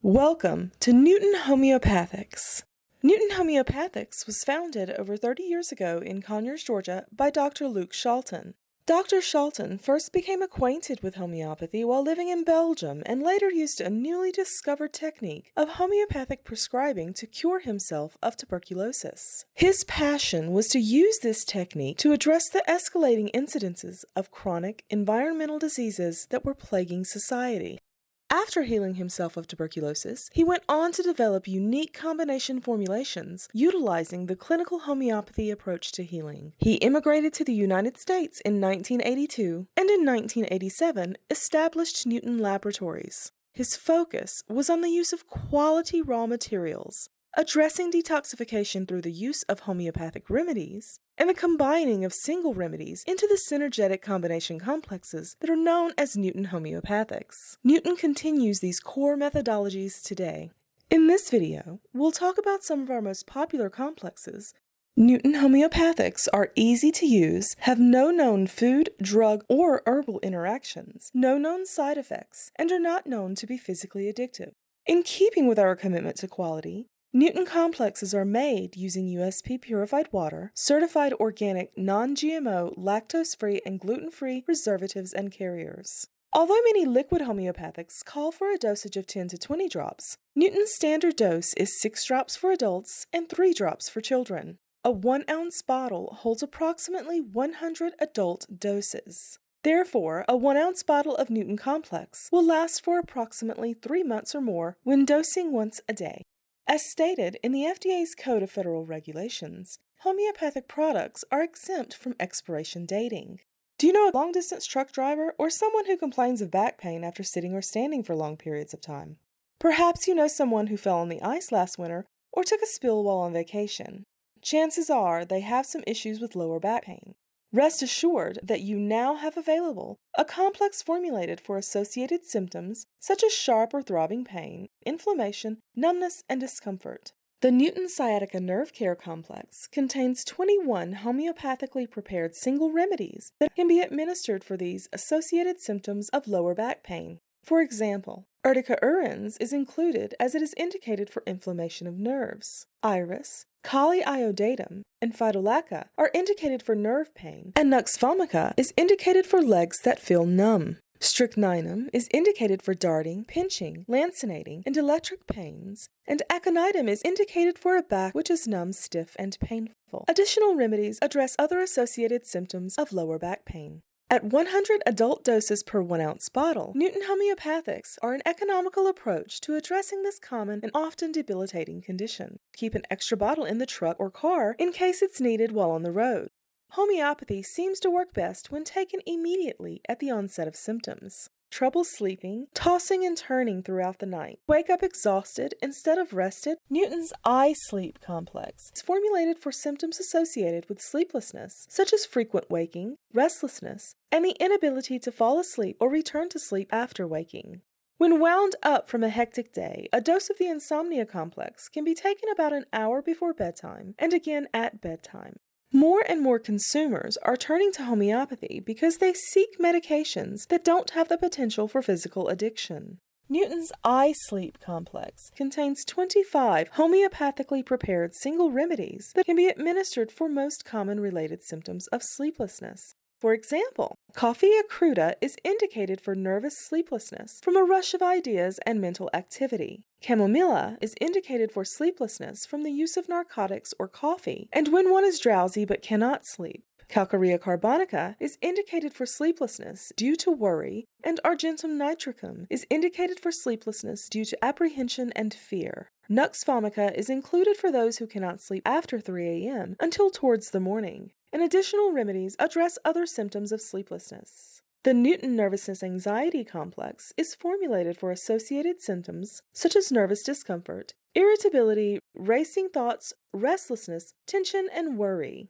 Welcome to Newton Homeopathics. Newton Homeopathics was founded over 30 years ago in Conyers, Georgia by Dr. Luke Shalton. Dr. Shalton first became acquainted with homeopathy while living in Belgium and later used a newly discovered technique of homeopathic prescribing to cure himself of tuberculosis. His passion was to use this technique to address the escalating incidences of chronic environmental diseases that were plaguing society. After healing himself of tuberculosis, he went on to develop unique combination formulations utilizing the clinical homeopathy approach to healing. He immigrated to the United States in 1982 and in 1987 established Newton Laboratories. His focus was on the use of quality raw materials, addressing detoxification through the use of homeopathic remedies, and the combining of single remedies into the synergetic combination complexes that are known as Newton Homeopathics. Newton continues these core methodologies today. In this video, we'll talk about some of our most popular complexes. Newton Homeopathics are easy to use, have no known food, drug, or herbal interactions, no known side effects, and are not known to be physically addictive. In keeping with our commitment to quality, Newton complexes are made using USP purified water, certified organic, non-GMO, lactose-free, and gluten-free preservatives and carriers. Although many liquid homeopathics call for a dosage of 10 to 20 drops, Newton's standard dose is 6 drops for adults and 3 drops for children. A 1-ounce bottle holds approximately 100 adult doses. Therefore, a 1-ounce bottle of Newton complex will last for approximately 3 months or more when dosing once a day. As stated in the FDA's Code of Federal Regulations, homeopathic products are exempt from expiration dating. Do you know a long-distance truck driver or someone who complains of back pain after sitting or standing for long periods of time? Perhaps you know someone who fell on the ice last winter or took a spill while on vacation. Chances are they have some issues with lower back pain. Rest assured that you now have available a complex formulated for associated symptoms such as sharp or throbbing pain, inflammation, numbness, and discomfort. The Newton Sciatica Nerve Care Complex contains 21 homeopathically prepared single remedies that can be administered for these associated symptoms of lower back pain. For example, Urtica urens is included as it is indicated for inflammation of nerves. Iris, Kali iodatum, and Phytolacca are indicated for nerve pain, and Nux vomica is indicated for legs that feel numb. Strychninum is indicated for darting, pinching, lancinating, and electric pains, and aconitum is indicated for a back which is numb, stiff, and painful. Additional remedies address other associated symptoms of lower back pain. At 100 adult doses per 1-ounce bottle, Newton Homeopathics are an economical approach to addressing this common and often debilitating condition. Keep an extra bottle in the truck or car in case it's needed while on the road. Homeopathy seems to work best when taken immediately at the onset of symptoms. Trouble sleeping, tossing and turning throughout the night, wake up exhausted instead of rested. Newton's eye sleep complex is formulated for symptoms associated with sleeplessness, such as frequent waking, restlessness, and the inability to fall asleep or return to sleep after waking. When wound up from a hectic day, a dose of the insomnia complex can be taken about an hour before bedtime and again at bedtime. More and more consumers are turning to homeopathy because they seek medications that don't have the potential for physical addiction. Newton's eye sleep complex contains 25 homeopathically prepared single remedies that can be administered for most common related symptoms of sleeplessness. For example, Coffea cruda is indicated for nervous sleeplessness from a rush of ideas and mental activity. Chamomilla is indicated for sleeplessness from the use of narcotics or coffee, and when one is drowsy but cannot sleep. Calcarea carbonica is indicated for sleeplessness due to worry, and Argentum nitricum is indicated for sleeplessness due to apprehension and fear. Nux vomica is included for those who cannot sleep after 3 a.m. until towards the morning, and additional remedies address other symptoms of sleeplessness. The Newton Nervousness Anxiety Complex is formulated for associated symptoms such as nervous discomfort, irritability, racing thoughts, restlessness, tension, and worry.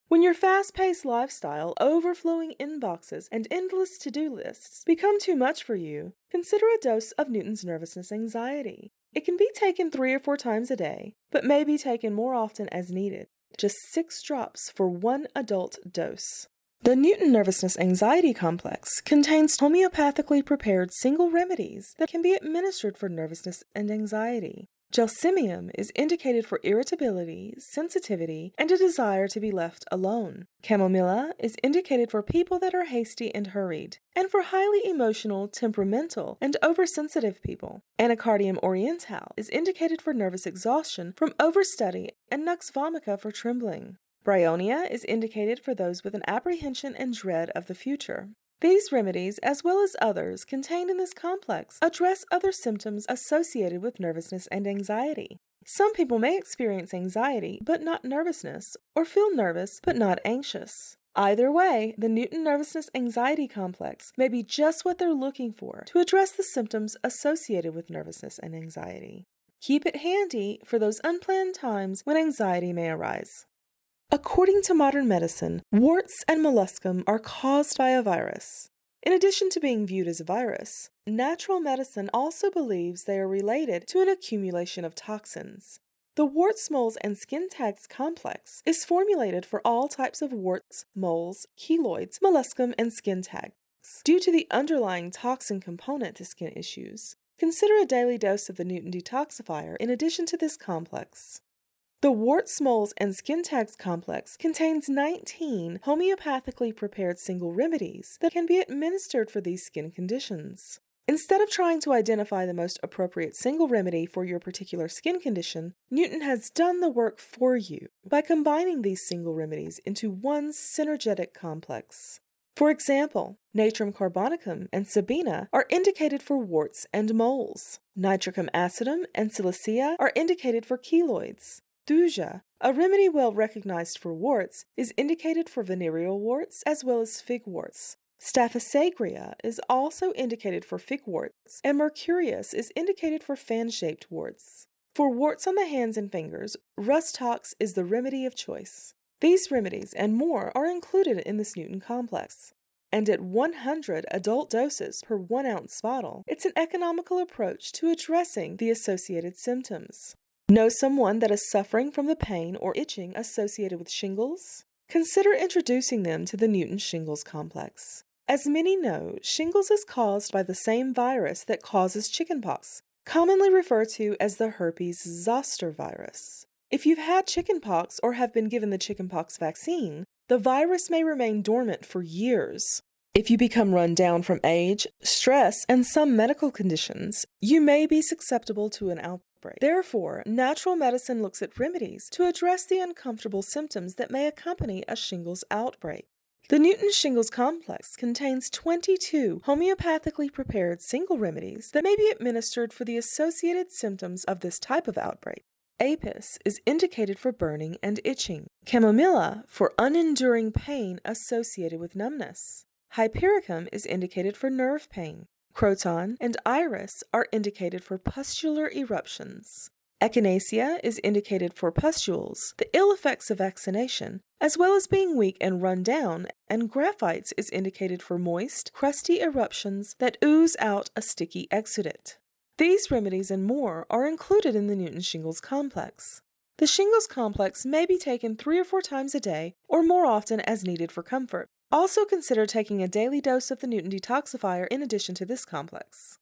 When your fast-paced lifestyle, overflowing inboxes, and endless to-do lists become too much for you, consider a dose of Newton's Nervousness Anxiety. It can be taken 3 or 4 times a day, but may be taken more often as needed. Just 6 drops for 1 adult dose. The Newton Nervousness Anxiety Complex contains homeopathically prepared single remedies that can be administered for nervousness and anxiety. Gelsemium is indicated for irritability, sensitivity, and a desire to be left alone. Chamomilla is indicated for people that are hasty and hurried, and for highly emotional, temperamental, and oversensitive people. Anacardium oriental is indicated for nervous exhaustion from overstudy, and Nux vomica for trembling. Bryonia is indicated for those with an apprehension and dread of the future. These remedies, as well as others contained in this complex, address other symptoms associated with nervousness and anxiety. Some people may experience anxiety but not nervousness, or feel nervous but not anxious. Either way, the Newton Nervousness Anxiety Complex may be just what they're looking for to address the symptoms associated with nervousness and anxiety. Keep it handy for those unplanned times when anxiety may arise. According to modern medicine, warts and molluscum are caused by a virus. In addition to being viewed as a virus, natural medicine also believes they are related to an accumulation of toxins. The Warts Moles and Skin Tags complex is formulated for all types of warts, moles, keloids, molluscum, and skin tags. Due to the underlying toxin component to skin issues, consider a daily dose of the Newton detoxifier in addition to this complex. The Warts, Moles, and Skin Tags complex contains 19 homeopathically prepared single remedies that can be administered for these skin conditions. Instead of trying to identify the most appropriate single remedy for your particular skin condition, Newton has done the work for you by combining these single remedies into one synergetic complex. For example, natrum carbonicum and sabina are indicated for warts and moles. Nitricum acidum and silicea are indicated for keloids. Thuja, a remedy well recognized for warts, is indicated for venereal warts as well as figworts. Staphysagria is also indicated for figworts, and mercurius is indicated for fan-shaped warts. For warts on the hands and fingers, rustox is the remedy of choice. These remedies and more are included in this Newton complex. And at 100 adult doses per 1 ounce bottle, it's an economical approach to addressing the associated symptoms. Know someone that is suffering from the pain or itching associated with shingles? Consider introducing them to the Newton Shingles Complex. As many know, shingles is caused by the same virus that causes chickenpox, commonly referred to as the herpes zoster virus. If you've had chickenpox or have been given the chickenpox vaccine, the virus may remain dormant for years. If you become run down from age, stress, and some medical conditions, you may be susceptible to an outbreak. Therefore, natural medicine looks at remedies to address the uncomfortable symptoms that may accompany a shingles outbreak. The Newton Shingles Complex contains 22 homeopathically prepared single remedies that may be administered for the associated symptoms of this type of outbreak. Apis is indicated for burning and itching. Chamomilla for unenduring pain associated with numbness. Hypericum is indicated for nerve pain. Croton and iris are indicated for pustular eruptions. Echinacea is indicated for pustules, the ill effects of vaccination, as well as being weak and run down, and graphites is indicated for moist, crusty eruptions that ooze out a sticky exudate. These remedies and more are included in the Newton Shingles Complex. The Shingles Complex may be taken 3 or 4 times a day, or more often as needed for comfort. Also consider taking a daily dose of the Newton detoxifier in addition to this complex.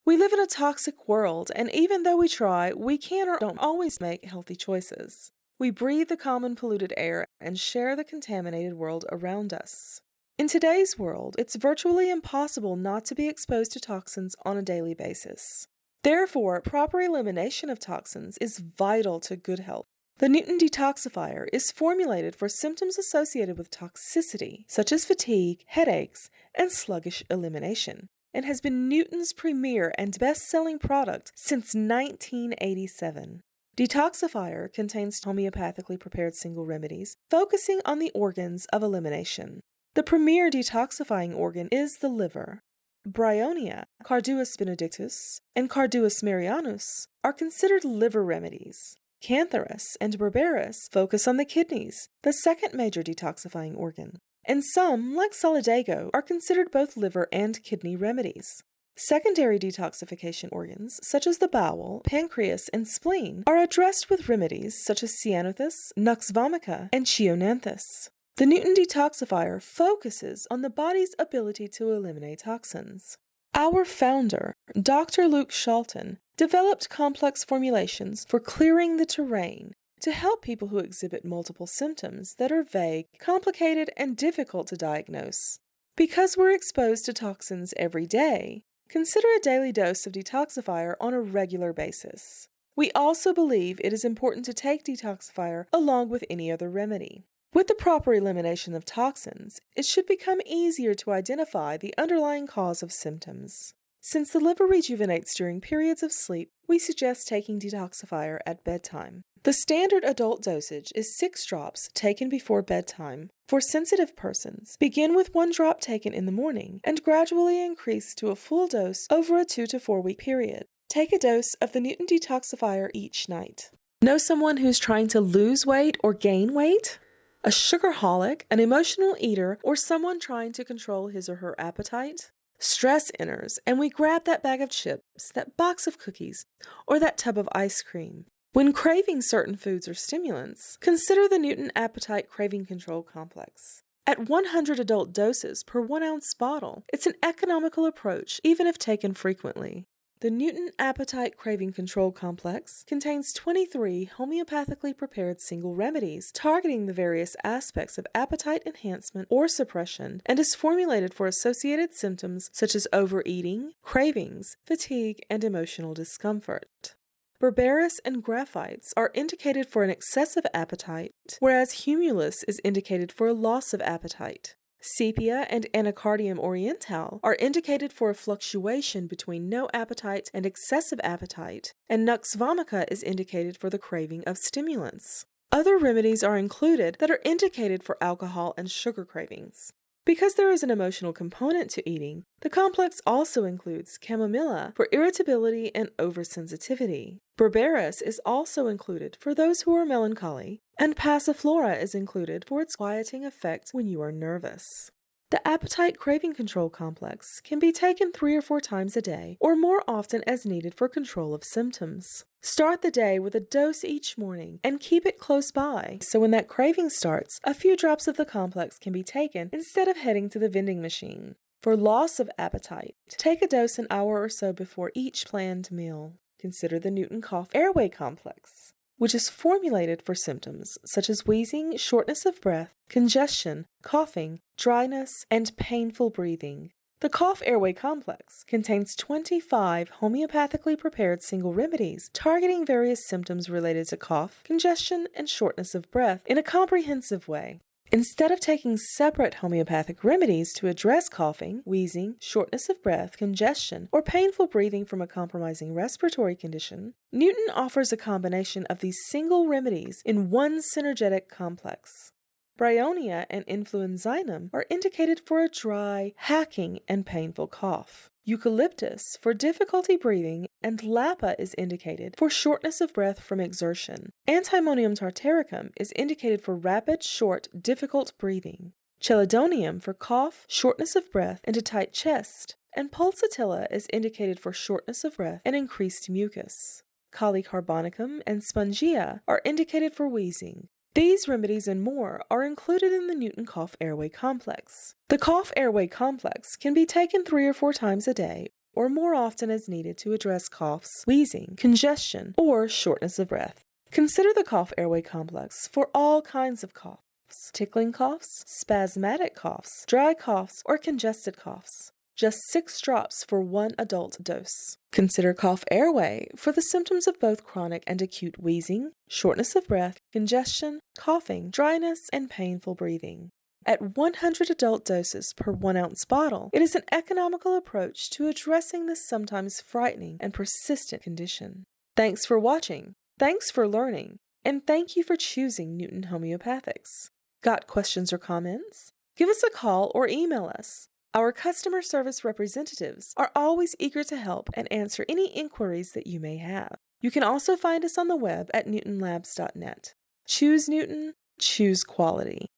We live in a toxic world, and even though we try, we can or don't always make healthy choices. We breathe the common polluted air and share the contaminated world around us. In today's world, it's virtually impossible not to be exposed to toxins on a daily basis. Therefore, proper elimination of toxins is vital to good health. The Newton detoxifier is formulated for symptoms associated with toxicity, such as fatigue, headaches, and sluggish elimination, and has been Newton's premier and best-selling product since 1987. Detoxifier contains homeopathically prepared single remedies focusing on the organs of elimination. The premier detoxifying organ is the liver. Bryonia, Carduus benedictus, and Carduus marianus are considered liver remedies. Cantharus and Berberis focus on the kidneys, the second major detoxifying organ. And some, like Solidago, are considered both liver and kidney remedies. Secondary detoxification organs, such as the bowel, pancreas, and spleen, are addressed with remedies such as Cyanothes, Nux vomica, and Chionanthus. The Newton detoxifier focuses on the body's ability to eliminate toxins. Our founder, Dr. Luke Shalton, developed complex formulations for clearing the terrain to help people who exhibit multiple symptoms that are vague, complicated, and difficult to diagnose. Because we're exposed to toxins every day, consider a daily dose of detoxifier on a regular basis. We also believe it is important to take detoxifier along with any other remedy. With the proper elimination of toxins, it should become easier to identify the underlying cause of symptoms. Since the liver rejuvenates during periods of sleep, we suggest taking detoxifier at bedtime. The standard adult dosage is 6 drops taken before bedtime. For sensitive persons, begin with 1 drop taken in the morning and gradually increase to a full dose over a 2 to 4 week period. Take a dose of the Newton detoxifier each night. Know someone who's trying to lose weight or gain weight? A sugarholic, an emotional eater, or someone trying to control his or her appetite? Stress enters, and we grab that bag of chips, that box of cookies, or that tub of ice cream. When craving certain foods or stimulants, consider the Newton Appetite Craving Control Complex. At 100 adult doses per 1 ounce bottle, it's an economical approach even if taken frequently. The Newton Appetite Craving Control Complex contains 23 homeopathically prepared single remedies targeting the various aspects of appetite enhancement or suppression and is formulated for associated symptoms such as overeating, cravings, fatigue, and emotional discomfort. Berberis and graphites are indicated for an excessive appetite, whereas humulus is indicated for a loss of appetite. Sepia and Anacardium oriental are indicated for a fluctuation between no appetite and excessive appetite, and Nux vomica is indicated for the craving of stimulants. Other remedies are included that are indicated for alcohol and sugar cravings. Because there is an emotional component to eating, the complex also includes chamomilla for irritability and oversensitivity. Berberis is also included for those who are melancholy, and passiflora is included for its quieting effect when you are nervous. The Appetite Craving Control Complex can be taken 3 or 4 times a day, or more often as needed for control of symptoms. Start the day with a dose each morning and keep it close by, so when that craving starts, a few drops of the complex can be taken instead of heading to the vending machine. For loss of appetite, take a dose an hour or so before each planned meal. Consider the Newton Cough Airway Complex, which is formulated for symptoms such as wheezing, shortness of breath, congestion, coughing, dryness, and painful breathing. The Cough Airway Complex contains 25 homeopathically prepared single remedies targeting various symptoms related to cough, congestion, and shortness of breath in a comprehensive way. Instead of taking separate homeopathic remedies to address coughing, wheezing, shortness of breath, congestion, or painful breathing from a compromising respiratory condition, Newton offers a combination of these single remedies in one synergetic complex. Bryonia and influenzinum are indicated for a dry, hacking, and painful cough. Eucalyptus for difficulty breathing, and Lapa is indicated for shortness of breath from exertion. Antimonium tartaricum is indicated for rapid, short, difficult breathing. Chelidonium for cough, shortness of breath, and a tight chest. And pulsatilla is indicated for shortness of breath and increased mucus. Polycarbonicum and spongia are indicated for wheezing. These remedies and more are included in the Newton Cough Airway Complex. The Cough Airway Complex can be taken 3 or 4 times a day, or more often as needed to address coughs, wheezing, congestion, or shortness of breath. Consider the Cough Airway Complex for all kinds of coughs: tickling coughs, spasmodic coughs, dry coughs, or congested coughs. Just 6 drops for 1 adult dose. Consider Cough Airway for the symptoms of both chronic and acute wheezing, shortness of breath, congestion, coughing, dryness, and painful breathing. At 100 adult doses per 1 ounce bottle, it is an economical approach to addressing this sometimes frightening and persistent condition. Thanks for watching, thanks for learning, and thank you for choosing Newton Homeopathics. Got questions or comments? Give us a call or email us. Our customer service representatives are always eager to help and answer any inquiries that you may have. You can also find us on the web at newtonlabs.net. Choose Newton, choose quality.